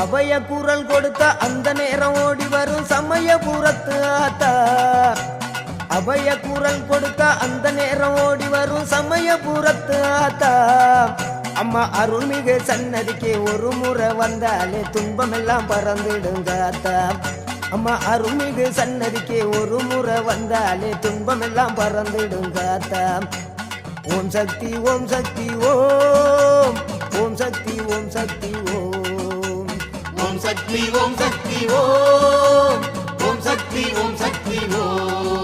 அபய குரல் கொடுத்த அந்த நேரம் ஓடி வரும் சமயபுரத்து ஆத்தா. அபய குரல் கொடுத்த அந்த நேரம் ஓடி வரும் சமயபுரத்து ஆத்தா. அம்மா அருள்மிகு சன்னதிக்கு ஒரு முறை வந்தாலே துன்பமெல்லாம் பறந்துடுங்க ஆத்தா. அம்மா அருள்மிகு சன்னதிக்கு ஒரு முறை வந்தாலே துன்பமெல்லாம் பறந்துடுங்க ஆத்தா. ஓம் சக்தி ஓம் சக்தி ஓம், ஓம் சக்தி ஓம் சக்தி ஓம், ஓம் சக்தி ஓம் சக்தி ஓம், ஓம் சக்தி ஓம் சக்தி ஓம்.